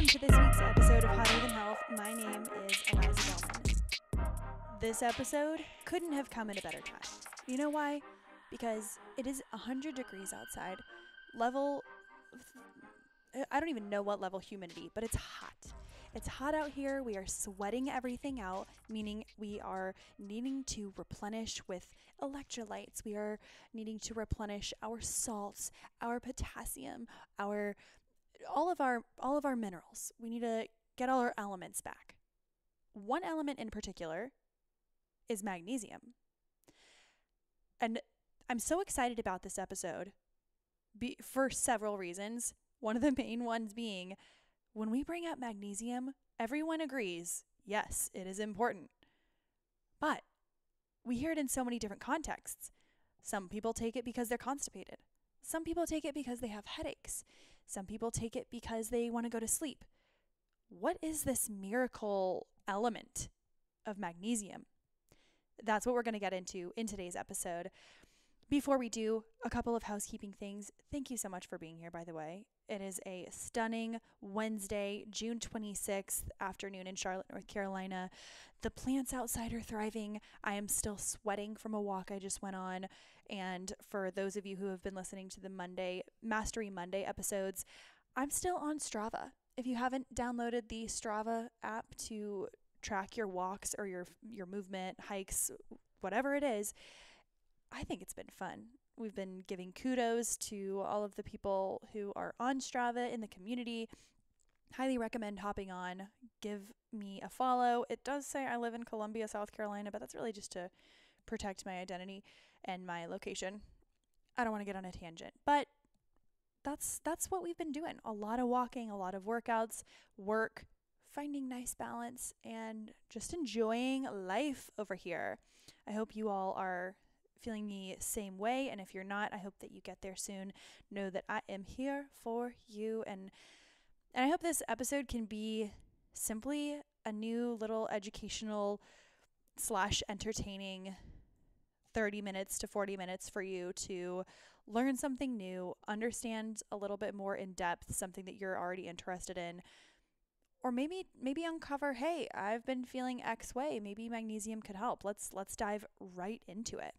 to this week's episode of Hotter Than Health. My name is Eliza Bellman. This episode couldn't have come at a better time. You know why? Because it is 100 degrees outside. I don't even know what level humidity, but it's hot. It's hot out here. We are sweating everything out, meaning we are needing to replenish with electrolytes. We are needing to replenish our salts, our potassium, all of our minerals. We need to get all our elements back. One element in particular is magnesium. And I'm so excited about this episode for several reasons. One of the main ones being, when we bring up magnesium, everyone agrees, yes, it is important. But we hear it in so many different contexts. Some people take it because they're constipated. Some people take it because they have headaches. Some people take it because they want to go to sleep. What is this miracle element of magnesium? That's what we're going to get into in today's episode. Before we do, a couple of housekeeping things. Thank you so much for being here, by the way. It is a stunning Wednesday, June 26th afternoon in Charlotte, North Carolina. The plants outside are thriving. I am still sweating from a walk I just went on. And for those of you who have been listening to the Mastery Monday episodes, I'm still on Strava. If you haven't downloaded the Strava app to track your walks or your movement, hikes, whatever it is, I think it's been fun. We've been giving kudos to all of the people who are on Strava in the community. Highly recommend hopping on. Give me a follow. It does say I live in Columbia, South Carolina, but that's really just to protect my identity and my location. I don't want to get on a tangent, but that's what we've been doing. A lot of walking, a lot of workouts, work, finding nice balance, and just enjoying life over here. I hope you all are feeling the same way, and if you're not, I hope that you get there soon. Know that I am here for you, and I hope this episode can be simply a new little educational / entertaining 30 minutes to 40 minutes for you to learn something new, understand a little bit more in depth, something that you're already interested in, or maybe uncover, hey, I've been feeling X way, maybe magnesium could help. Let's dive right into it.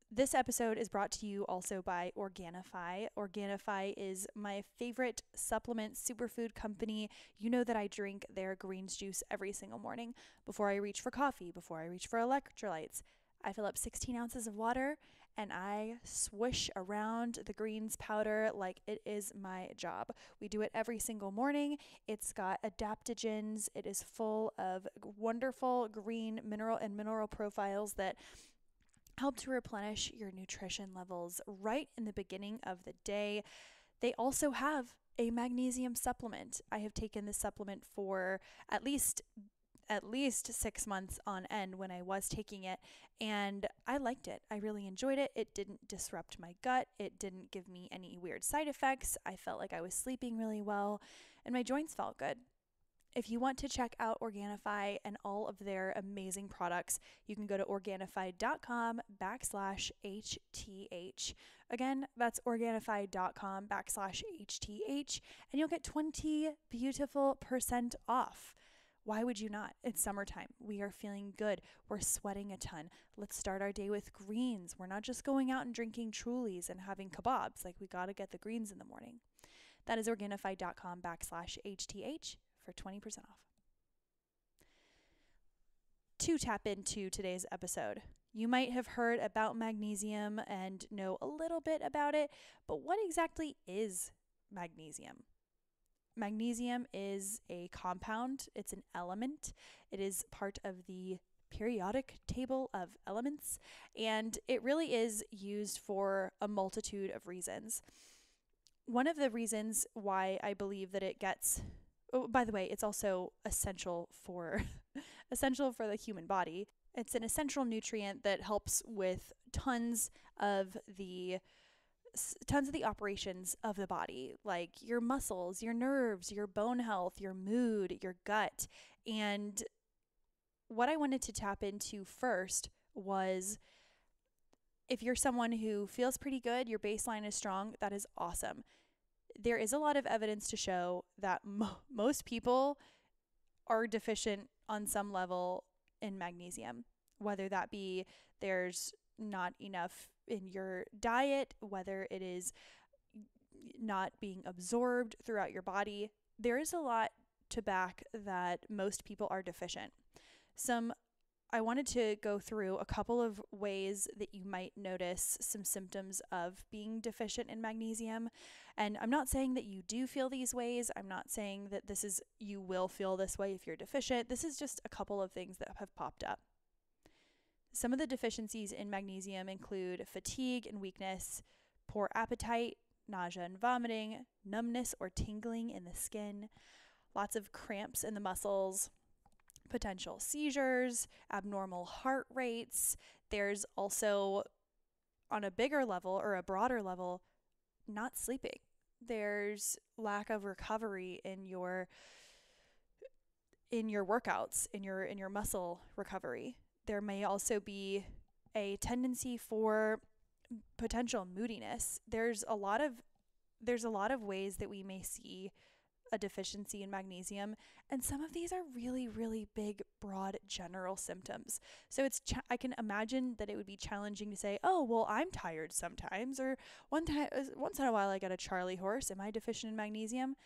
This episode is brought to you also by Organifi. Organifi is my favorite supplement superfood company. You know that I drink their greens juice every single morning before I reach for coffee, before I reach for electrolytes. I fill up 16 ounces of water and I swish around the greens powder like it is my job. We do it every single morning. It's got adaptogens. It is full of wonderful green mineral profiles that help to replenish your nutrition levels right in the beginning of the day. They also have a magnesium supplement. I have taken this supplement for at least 6 months on end when I was taking it, and I liked it. I really enjoyed it. It didn't disrupt my gut. It didn't give me any weird side effects. I felt like I was sleeping really well, and my joints felt good. If you want to check out Organifi and all of their amazing products, you can go to Organifi.com/HTH. Again, that's Organifi.com/HTH, and you'll get 20 beautiful % off. Why would you not? It's summertime. We are feeling good. We're sweating a ton. Let's start our day with greens. We're not just going out and drinking Trulies and having kebabs. Like, we got to get the greens in the morning. That is Organifi.com/HTH. for 20% off. To tap into today's episode, you might have heard about magnesium and know a little bit about it, but what exactly is magnesium? Magnesium is a compound. It's an element. It is part of the periodic table of elements, and it really is used for a multitude of reasons. One of the reasons why I believe that it gets by the way, it's also essential for the human body. It's an essential nutrient that helps with tons of the operations of the body, like your muscles, your nerves, your bone health, your mood, your gut. And what I wanted to tap into first was, if you're someone who feels pretty good, your baseline is strong, that is awesome. there is a lot of evidence to show that most people are deficient on some level in magnesium, whether that be there's not enough in your diet, whether it is not being absorbed throughout your body. There is a lot to back that most people are deficient. I wanted to go through a couple of ways that you might notice some symptoms of being deficient in magnesium. And I'm not saying that you do feel these ways. I'm not saying that you will feel this way if you're deficient. This is just a couple of things that have popped up. Some of the deficiencies in magnesium include fatigue and weakness, poor appetite, nausea and vomiting, numbness or tingling in the skin, lots of cramps in the muscles, potential seizures, abnormal heart rates. There's also, on a bigger level or a broader level, not sleeping. There's lack of recovery in your workouts, in your muscle recovery. There may also be a tendency for potential moodiness. There's a lot of ways that we may see a deficiency in magnesium, and some of these are really, really big, broad, general symptoms. So I can imagine that it would be challenging to say, oh, well, I'm tired sometimes, or once in a while I get a Charlie horse. Am I deficient in magnesium?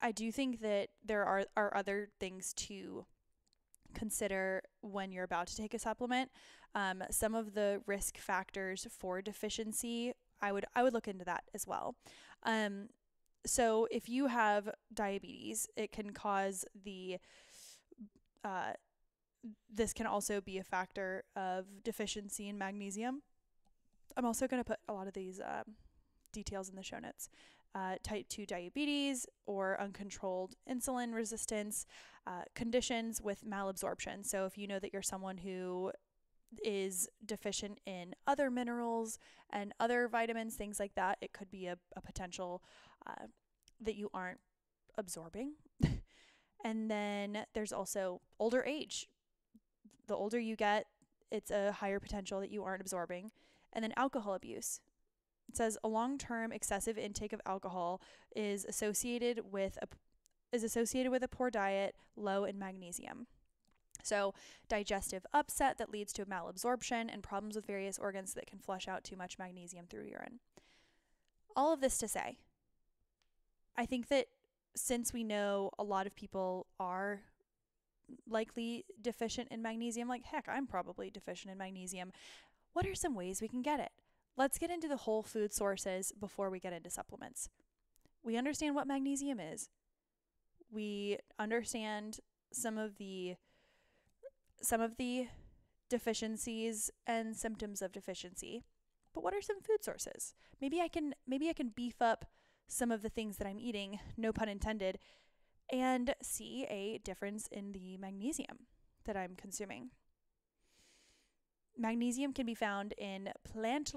I do think that there are other things to consider when you're about to take a supplement. Some of the risk factors for deficiency, I would look into that as well. So if you have diabetes, it can cause this can also be a factor of deficiency in magnesium. I'm also going to put a lot of these details in the show notes. Type 2 diabetes or uncontrolled insulin resistance, conditions with malabsorption. So if you know that you're someone who is deficient in other minerals and other vitamins, things like that, it could be a potential that you aren't absorbing. And then there's also older age. The older you get, it's a higher potential that you aren't absorbing. And then alcohol abuse. It says a long-term excessive intake of alcohol is associated with a poor diet, low in magnesium. So digestive upset that leads to malabsorption and problems with various organs that can flush out too much magnesium through urine. All of this to say, I think that since we know a lot of people are likely deficient in magnesium, like heck, I'm probably deficient in magnesium, what are some ways we can get it? Let's get into the whole food sources before we get into supplements. We understand what magnesium is. We understand some of the deficiencies and symptoms of deficiency. But what are some food sources? Maybe I can beef up some of the things that I'm eating, no pun intended, and see a difference in the magnesium that I'm consuming. Magnesium can be found in plant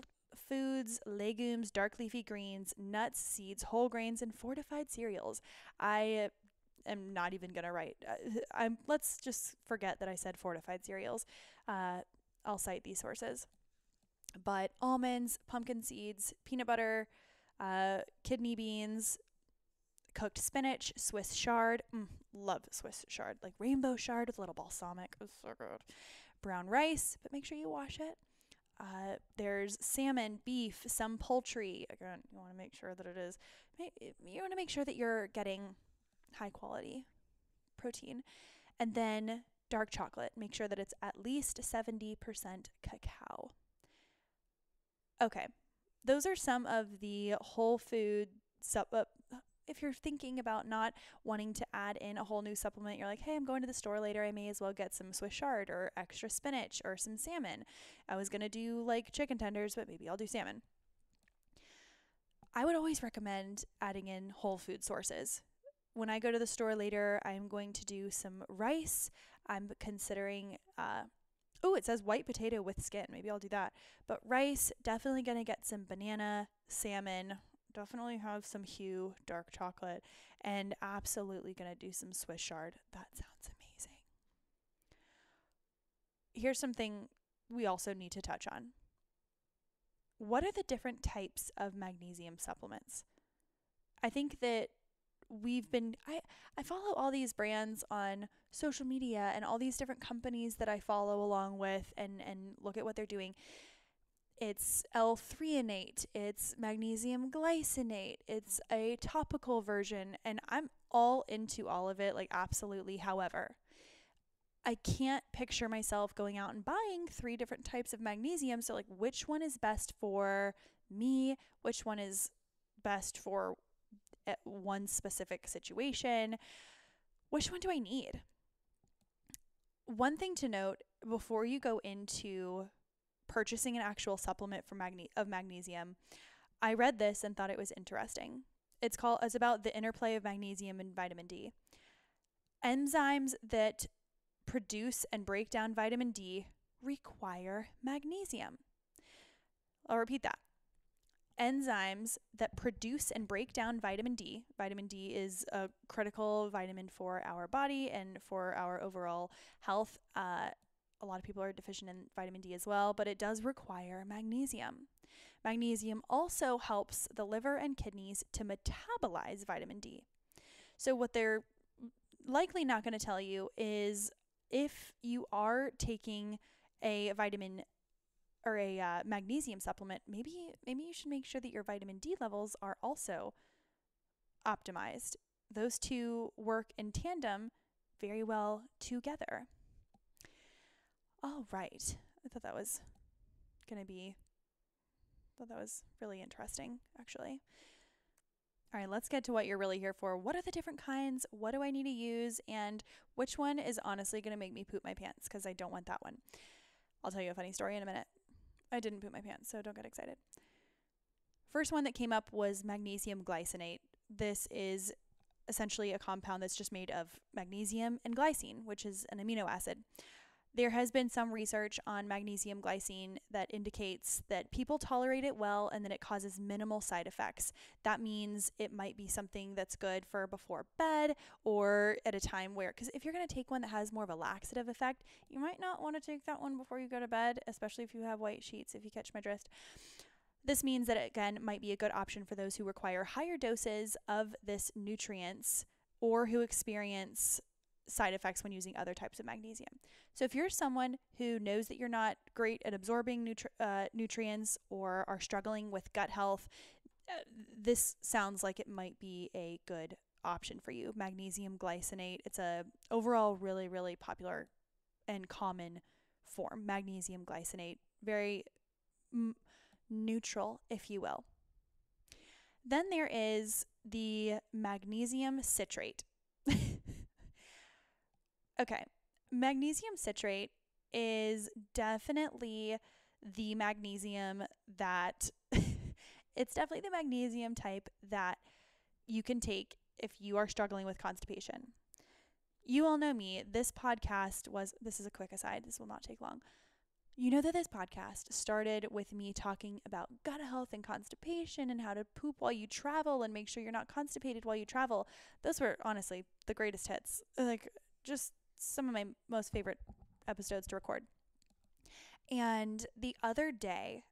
foods, legumes, dark leafy greens, nuts, seeds, whole grains, and fortified cereals. I am not even going to write. Let's just forget that I said fortified cereals. I'll cite these sources. But almonds, pumpkin seeds, peanut butter, kidney beans, cooked spinach, Swiss chard. Love Swiss chard. Like rainbow chard with a little balsamic. It's so good. Brown rice, but make sure you wash it. There's salmon, beef, some poultry. Again, you want to make sure that you want to make sure that you're getting high quality protein. And then dark chocolate. Make sure that it's at least 70% cacao. Okay, those are some of the whole food if you're thinking about not wanting to add in a whole new supplement, you're like, hey, I'm going to the store later. I may as well get some Swiss chard or extra spinach or some salmon. I was going to do like chicken tenders, but maybe I'll do salmon. I would always recommend adding in whole food sources. When I go to the store later, I'm going to do some rice. I'm considering, it says white potato with skin. Maybe I'll do that. But rice, definitely going to get some banana, salmon, definitely have some Hu dark chocolate, and absolutely going to do some Swiss chard. That sounds amazing. Here's something we also need to touch on. What are the different types of magnesium supplements? I think that I follow all these brands on social media and all these different companies that I follow along with and look at what they're doing. It's L-threonate, it's magnesium glycinate, it's a topical version, and I'm all into all of it, like absolutely. However, I can't picture myself going out and buying 3 different types of magnesium. So, like, which one is best for me? Which one is best for one specific situation? Which one do I need? One thing to note before you go into purchasing an actual supplement for magnesium, I read this and thought it was interesting. It's about the interplay of magnesium and vitamin D. Enzymes that produce and break down vitamin D require magnesium. I'll repeat that. Enzymes that produce and break down vitamin D. Vitamin D is a critical vitamin for our body and for our overall health. A lot of people are deficient in vitamin D as well, but it does require magnesium. Magnesium also helps the liver and kidneys to metabolize vitamin D. So what they're likely not going to tell you is if you are taking a vitamin or a magnesium supplement, maybe you should make sure that your vitamin D levels are also optimized. Those two work in tandem very well together. All right. I thought that was really interesting, actually. All right, let's get to what you're really here for. What are the different kinds? What do I need to use? And which one is honestly going to make me poop my pants? Because I don't want that one. I'll tell you a funny story in a minute. I didn't poop my pants, so don't get excited. First one that came up was magnesium glycinate. This is essentially a compound that's just made of magnesium and glycine, which is an amino acid. There has been some research on magnesium glycine that indicates that people tolerate it well and that it causes minimal side effects. That means it might be something that's good for before bed or at a time where, because if you're going to take one that has more of a laxative effect, you might not want to take that one before you go to bed, especially if you have white sheets, if you catch my drift. This means that it, again, might be a good option for those who require higher doses of this nutrients or who experience side effects when using other types of magnesium. So if you're someone who knows that you're not great at absorbing nutrients or are struggling with gut health, this sounds like it might be a good option for you. Magnesium glycinate, it's a overall really, really popular and common form. Magnesium glycinate, very neutral, if you will. Then there is the magnesium citrate. Okay, magnesium citrate is definitely the magnesium that, it's definitely the magnesium type that you can take if you are struggling with constipation. You all know me, this is a quick aside, this will not take long. You know that this podcast started with me talking about gut health and constipation and how to poop while you travel and make sure you're not constipated while you travel. Those were honestly the greatest hits. Like, just some of my most favorite episodes to record. And the other day,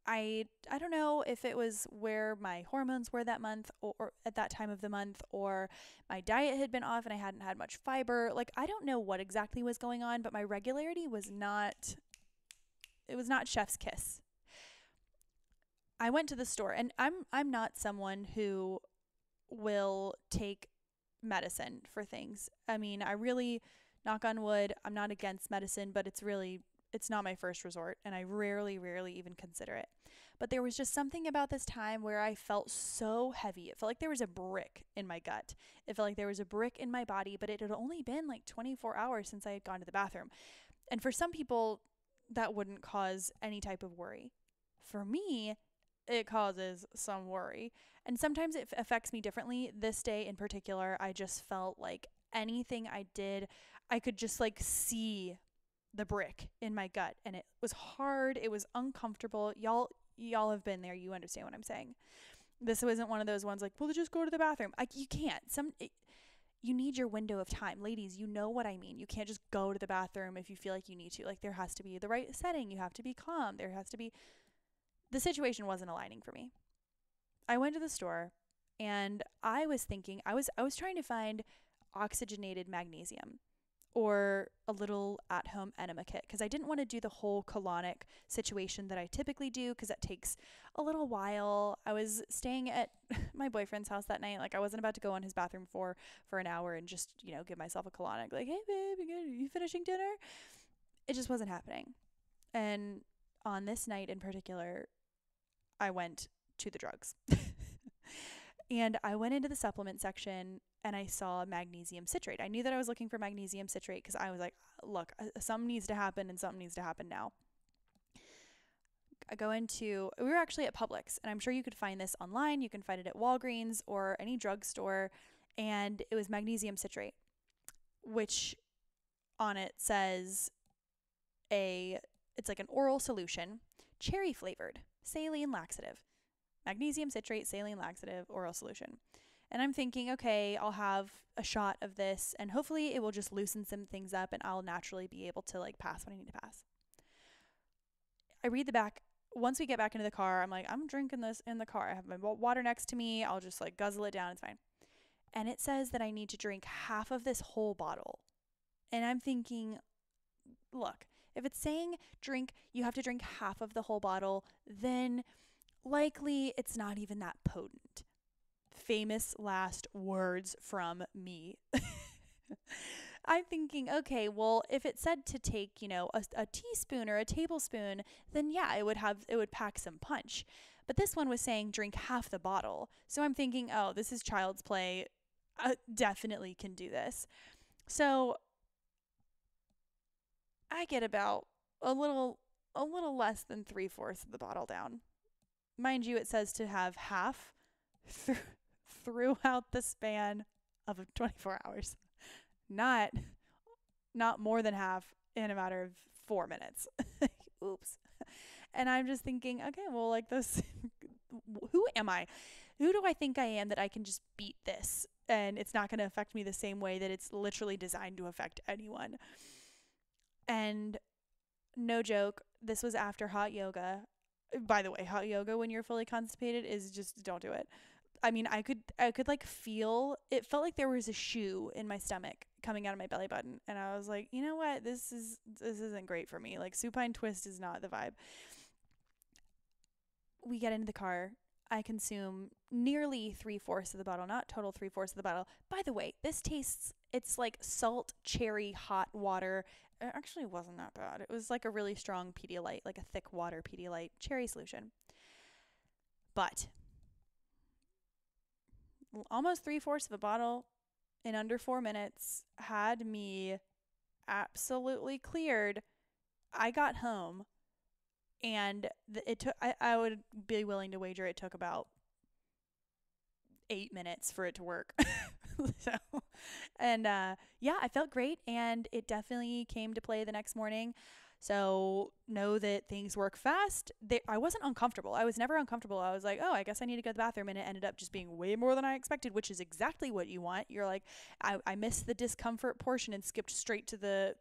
I don't know if it was where my hormones were that month or at that time of the month, or my diet had been off and I hadn't had much fiber. Like, I don't know what exactly was going on, but my regularity was not chef's kiss. I went to the store, and I'm not someone who will take medicine for things. I mean, I really, knock on wood, I'm not against medicine, but it's not my first resort, and I rarely even consider it. But there was just something about this time where I felt so heavy. It felt like there was a brick in my gut. It felt like there was a brick in my body, but it had only been like 24 hours since I had gone to the bathroom. And for some people, that wouldn't cause any type of worry. For me, it causes some worry. And sometimes it affects me differently. This day in particular, I just felt like anything I did, I could just like see the brick in my gut, and it was hard. It was uncomfortable. Y'all have been there. You understand what I'm saying. This wasn't one of those ones like, well, just go to the bathroom. You can't. You need your window of time. Ladies, you know what I mean. You can't just go to the bathroom if you feel like you need to. Like, there has to be the right setting. You have to be calm. The situation wasn't aligning for me. I went to the store And I was thinking, I was trying to find oxygenated magnesium or a little at home enema kit because I didn't want to do the whole colonic situation that I typically do because that takes a little while. I was staying at my boyfriend's house that night. Like, I wasn't about to go on his bathroom for an hour and just, give myself a colonic. Like, hey, babe, you finishing dinner? It just wasn't happening. And on this night in particular, I went to the drugs. And I went into the supplement section and I saw magnesium citrate. I knew that I was looking for magnesium citrate because I was like, look, something needs to happen and something needs to happen now. We were actually at Publix, and I'm sure you could find this online. You can find it at Walgreens or any drugstore, and it was magnesium citrate, which on it says it's like an oral solution, cherry flavored, saline laxative. Magnesium citrate, saline laxative, oral solution. And I'm thinking, okay, I'll have a shot of this and hopefully it will just loosen some things up and I'll naturally be able to pass what I need to pass. I read the back. Once we get back into the car, I'm like, I'm drinking this in the car. I have my water next to me. I'll just guzzle it down. It's fine. And it says that I need to drink half of this whole bottle. And I'm thinking, look, if it's saying you have to drink half of the whole bottle, then likely it's not even that potent. Famous last words from me. I'm thinking, okay, well, if it said to take, a teaspoon or a tablespoon, then yeah, it would pack some punch. But this one was saying drink half the bottle. So I'm thinking, oh, this is child's play. I definitely can do this. So I get about a little less than 3/4 of the bottle down. Mind you, it says to have half throughout the span of 24 hours. Not more than half in a matter of 4 minutes. Oops. And I'm just thinking, okay, well, this, who am I? Who do I think I am that I can just beat this and it's not going to affect me the same way that it's literally designed to affect anyone? And no joke, this was after hot yoga. By the way, hot yoga when you're fully constipated is just, don't do it. I mean, I could feel, it felt like there was a shoe in my stomach coming out of my belly button. And I was like, you know what? This isn't great for me. Supine twist is not the vibe. We get into the car. I consume nearly 3/4 of the bottle, not total 3/4 of the bottle. By the way, it's like salt, cherry, hot water. It actually wasn't that bad. It was like a really strong Pedialyte, like a thick water Pedialyte cherry solution. But almost 3/4 of a bottle in under 4 minutes had me absolutely cleared. I got home and it took, I would be willing to wager it took about 8 minutes for it to work. So, and yeah, I felt great and it definitely came to play the next morning. So know that things work fast. I wasn't uncomfortable. I was never uncomfortable. I was like, oh, I guess I need to go to the bathroom. And it ended up just being way more than I expected, which is exactly what you want. You're like, I missed the discomfort portion and skipped straight to the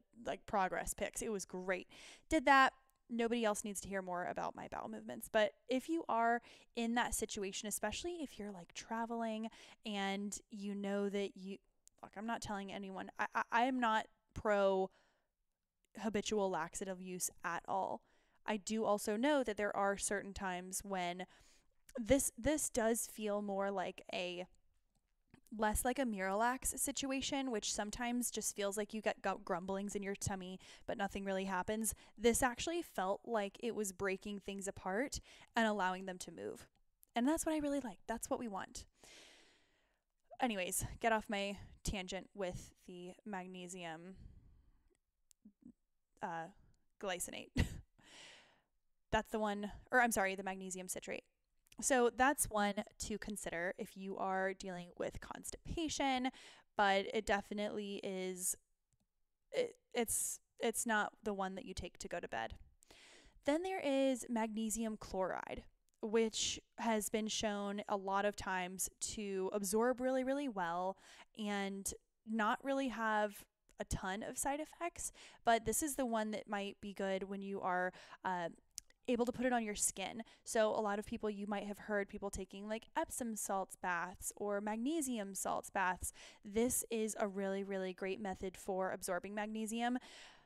progress pics. It was great. Did that. Nobody else needs to hear more about my bowel movements. But if you are in that situation, especially if you're traveling and you know that I'm not telling anyone, I am not pro habitual laxative use at all. I do also know that there are certain times when this does feel more less like a Miralax situation, which sometimes just feels like you get grumblings in your tummy, but nothing really happens. This actually felt like it was breaking things apart and allowing them to move. And that's what I really like. That's what we want. Anyways, get off my tangent with the magnesium glycinate. That's the one, or I'm sorry, the magnesium citrate. So that's one to consider if you are dealing with constipation, but it definitely is, it's not the one that you take to go to bed. Then there is magnesium chloride, which has been shown a lot of times to absorb really, really well and not really have a ton of side effects, but this is the one that might be good when you are able to put it on your skin. So a lot of people, you might have heard people taking like Epsom salts baths or magnesium salts baths. This is a really, really great method for absorbing magnesium.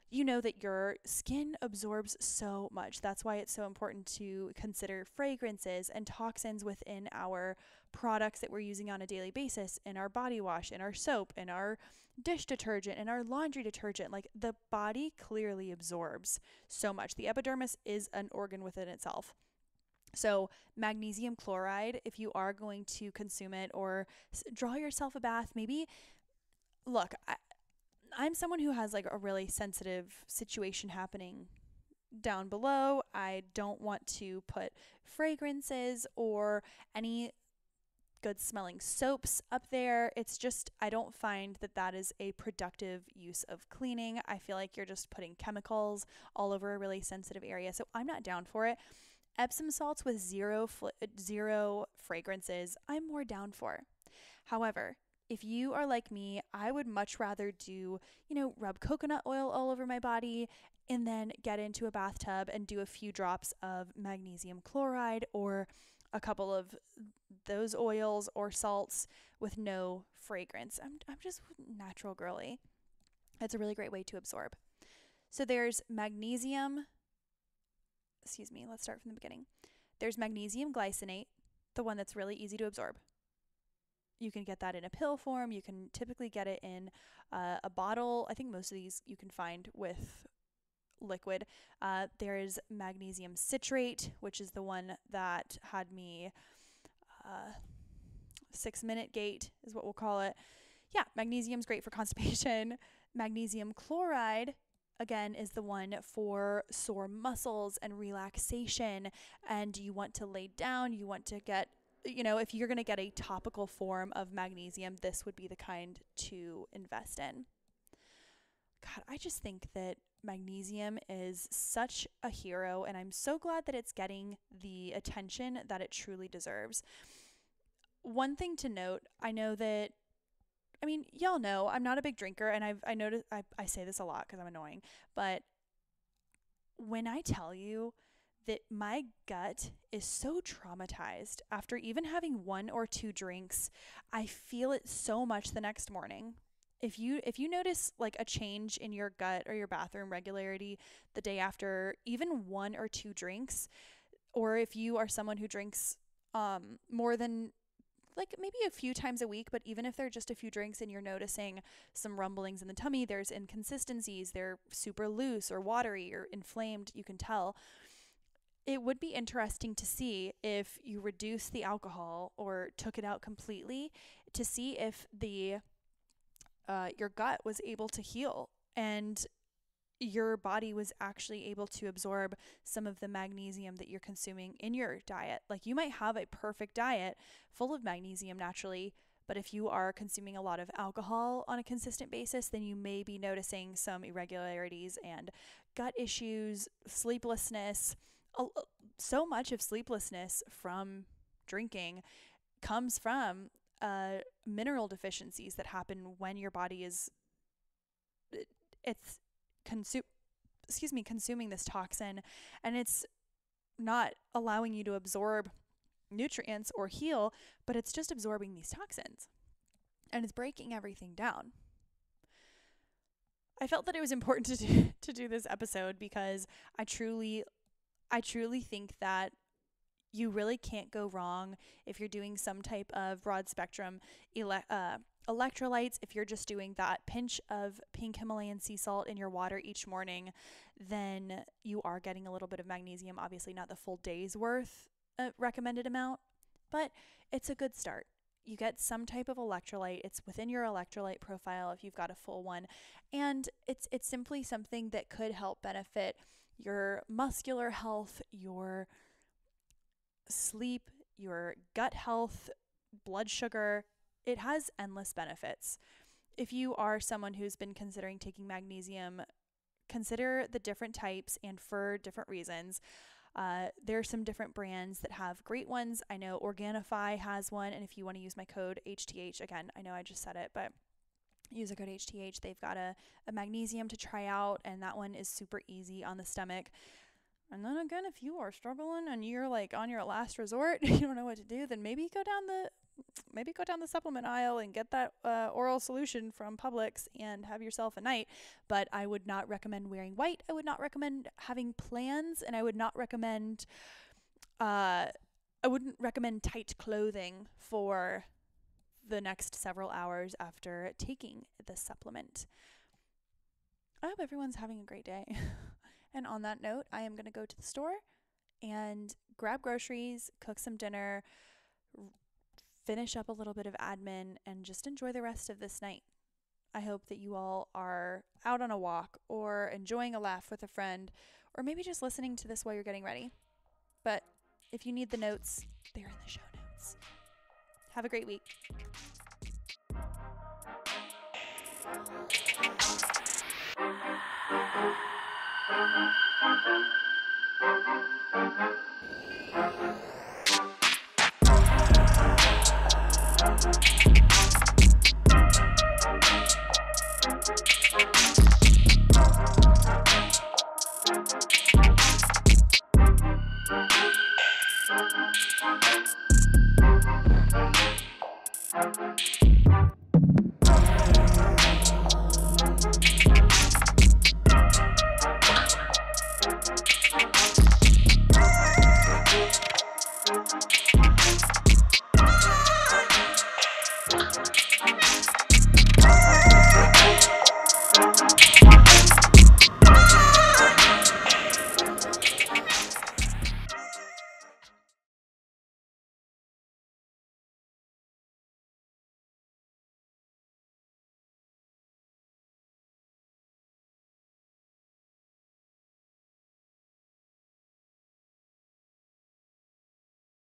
You know that your skin absorbs so much. That's why it's so important to consider fragrances and toxins within our products that we're using on a daily basis, in our body wash, in our soap, in our dish detergent, in our laundry detergent. Like, the body clearly absorbs so much. The epidermis is an organ within itself. So magnesium chloride, if you are going to consume it or draw yourself a bath, maybe look, I'm someone who has like a really sensitive situation happening down below. I don't want to put fragrances or any good smelling soaps up there. It's just, I don't find that that is a productive use of cleaning. I feel like you're just putting chemicals all over a really sensitive area. So I'm not down for it. Epsom salts with zero fragrances, I'm more down for. However, if you are like me, I would much rather do, rub coconut oil all over my body and then get into a bathtub and do a few drops of magnesium chloride or a couple of those oils or salts with no fragrance. I'm just natural girly. It's a really great way to absorb. So there's magnesium, let's start from the beginning. There's magnesium glycinate, the one that's really easy to absorb. You can get that in a pill form. You can typically get it in a bottle. I think most of these you can find with liquid. There is magnesium citrate, which is the one that had me 6-minute gait is what we'll call it. Yeah, magnesium's great for constipation. Magnesium chloride, again, is the one for sore muscles and relaxation. And you want to lay down, you want to get, if you're going to get a topical form of magnesium, this would be the kind to invest in. God, I just think that magnesium is such a hero, and I'm so glad that it's getting the attention that it truly deserves. One thing to note, I know that, y'all know I'm not a big drinker, and I noticed I say this a lot because I'm annoying, but when I tell you that my gut is so traumatized after even having 1 or 2 drinks, I feel it so much the next morning. If you notice like a change in your gut or your bathroom regularity the day after even 1 or 2 drinks, or if you are someone who drinks more than like maybe a few times a week, but even if they're just a few drinks and you're noticing some rumblings in the tummy, there's inconsistencies, they're super loose or watery or inflamed, you can tell. It would be interesting to see if you reduce the alcohol or took it out completely to see if your gut was able to heal and your body was actually able to absorb some of the magnesium that you're consuming in your diet. Like, you might have a perfect diet full of magnesium naturally, but if you are consuming a lot of alcohol on a consistent basis, then you may be noticing some irregularities and gut issues, sleeplessness. So much of sleeplessness from drinking comes from mineral deficiencies that happen when your body is consuming this toxin, and it's not allowing you to absorb nutrients or heal, but it's just absorbing these toxins and it's breaking everything down. I felt that it was important to do this episode because I truly think that you really can't go wrong if you're doing some type of broad spectrum electrolytes. If you're just doing that pinch of pink Himalayan sea salt in your water each morning, then you are getting a little bit of magnesium. Obviously not the full day's worth recommended amount, but it's a good start. You get some type of electrolyte. It's within your electrolyte profile if you've got a full one. And it's simply something that could help benefit your muscular health, your sleep, your gut health, blood sugar. It has endless benefits. If you are someone who's been considering taking magnesium, consider the different types and for different reasons. There are some different brands that have great ones. I know Organifi has one, and if you want to use my code HTH, again, I know I just said it, but use the code HTH. They've got a magnesium to try out, and that one is super easy on the stomach. And then again, if you are struggling and you're like on your last resort, you don't know what to do, then maybe go down the supplement aisle and get that oral solution from Publix and have yourself a night. But I would not recommend wearing white. I would not recommend having plans, and I would not recommend I wouldn't recommend tight clothing for the next several hours after taking the supplement. I hope everyone's having a great day. And on that note, I am going to go to the store and grab groceries, cook some dinner, finish up a little bit of admin, and just enjoy the rest of this night. I hope that you all are out on a walk or enjoying a laugh with a friend, or maybe just listening to this while you're getting ready. But if you need the notes, they're in the show notes. Have a great week.